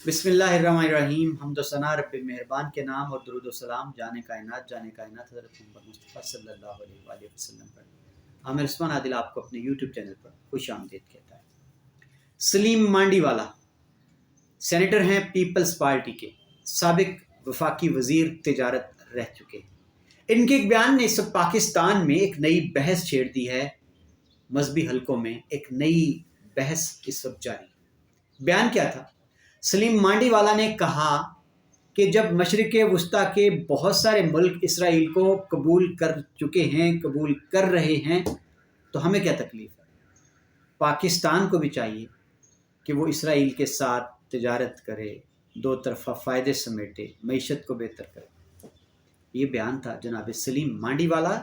बिस्मिल्लाहिर्रहमानिर्रहीम। हम्दो सना रब्बे मेहरबान के नाम और दुरूद व सलाम जाने कायनात हज़रत मोहम्मद मुस्तफ़ा सल्लल्लाहु अलैहि वसल्लम पर। आमिर उस्मान आदिल आपको अपने यूट्यूब चैनल पर खुश आमदीद कहता है। सलीम मांडीवाला सेनेटर हैं पीपल्स पार्टी के, साबिक वफाकी वज़ीर तिजारत रह चुके हैं। इनके एक बयान ने इस वक्त पाकिस्तान में एक नई बहस छेड़ दी है। मजहबी हलकों में एक नई बहस इस वक्त जारी। बयान क्या था? सलीम मांडीवाला ने कहा कि जब मशरिक़ वस्ता के बहुत सारे मुल्क इसराइल को कबूल कर चुके हैं, कबूल कर रहे हैं, तो हमें क्या तकलीफ़ है। पाकिस्तान को भी चाहिए कि वो इसराइल के साथ तिजारत करे, दो तरफ़ा फ़ायदे समेटे, मईशत को बेहतर करे। ये बयान था जनाब सलीम मांडीवाला।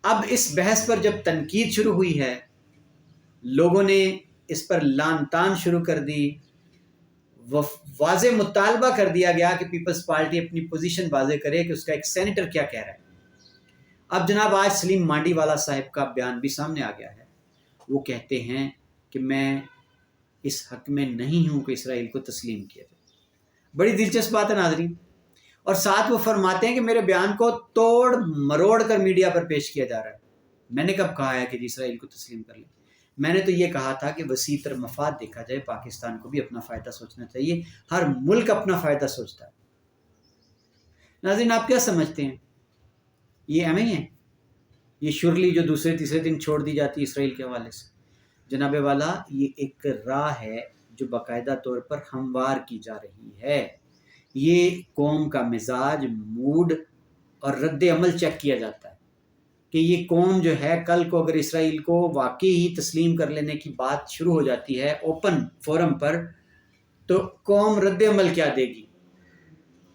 अब इस बहस पर जब तनकीद शुरू हुई है, लोगों ने इस पर लान तान शुरू कर दी, वाज़े मुतालबा कर दिया गया कि पीपल्स पार्टी अपनी पोजीशन वाज़े करे कि उसका एक सेनेटर क्या कह रहा है। अब जनाब आज सलीम मांडीवाला साहब का बयान भी सामने आ गया है। वो कहते हैं कि मैं इस हक में नहीं हूँ कि इसराइल को तस्लीम किया जाए। बड़ी दिलचस्प बात है नाज़रीन। और साथ वो फरमाते हैं कि मेरे बयान को तोड़ मरोड़ कर मीडिया पर पेश किया जा रहा है। मैंने कब कहा है कि इसराइल को तस्लीम कर ले? मैंने तो ये कहा था कि वसीतर मफाद देखा जाए, पाकिस्तान को भी अपना फ़ायदा सोचना चाहिए। हर मुल्क अपना फ़ायदा सोचता है। नाज़रीन, आप क्या समझते हैं, ये एम ही है? ये शुरली जो दूसरे तीसरे दिन छोड़ दी जाती है इसराइल के हवाले से, जनाबे वाला, ये एक राह है जो बाकायदा तौर पर हमवार की जा रही है। ये कौम का मिजाज, मूड और रद्द अमल चेक किया जाता है कि ये कौम जो है, कल को अगर इसराइल को वाकई ही तस्लीम कर लेने की बात शुरू हो जाती है ओपन फोरम पर, तो कौम रद्द अमल क्या देगी।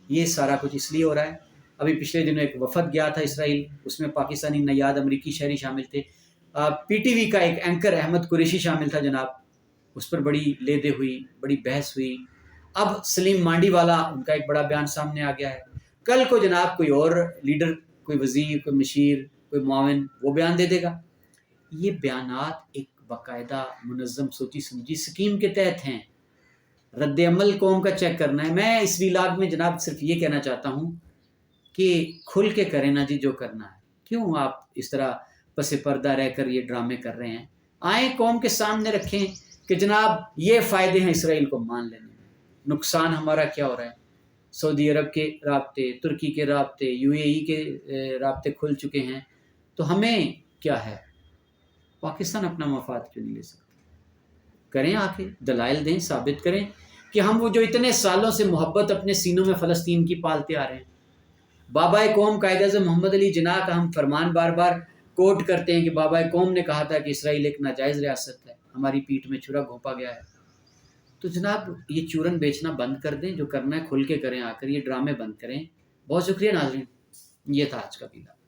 ये सारा कुछ इसलिए हो रहा है। अभी पिछले दिनों एक वफद गया था इसराइल, उसमें पाकिस्तानी नयाद अमरीकी शहरी शामिल थे। पीटीवी का एक एंकर अहमद कुरैशी शामिल था जनाब। उस पर बड़ी लेदे हुई, बड़ी बहस हुई। अब सलीम मांडीवाला, उनका एक बड़ा बयान सामने आ गया है। कल को जनाब कोई और लीडर, कोई वज़ीर, कोई मशीर, कोई मुआविन, वो बयान दे देगा। ये बयानात एक बाकायदा मुनज़्ज़म सोची समझी स्कीम के तहत हैं। रद्द अमल कौम का चेक करना है। मैं इस व्लॉग में जनाब सिर्फ ये कहना चाहता हूँ कि खुल के करें ना जी जो करना है। क्यों आप इस तरह पसे पर्दा रहकर ये ड्रामे कर रहे हैं? आए कौम के सामने रखें कि जनाब ये फ़ायदे हैं इसराइल को मान लेने में, नुकसान हमारा क्या हो रहा है। सऊदी अरब के राब्ते, तुर्की के राब्ते, यूएई के राब्ते खुल चुके हैं, तो हमें क्या है? पाकिस्तान अपना मफाद क्यों नहीं ले सकता? करें, आके दलाइल दें, साबित करें कि हम वो जो इतने सालों से मोहब्बत अपने सीनों में फ़लस्तीन की पालते आ रहे हैं। बाबा कौम कायद-ए-आज़म मोहम्मद अली जिन्नाह का हम फरमान बार बार कोट करते हैं कि बाबा कौम ने कहा था कि इसराइल एक नाजायज़ रियासत है, हमारी पीठ में छुरा घोंपा गया है। तो जनाब ये चूरन बेचना बंद कर दें, जो करना है खुल के करें, आकर ये ड्रामे बंद करें। बहुत शुक्रिया नाज़रीन, ये था आज का वीडियो।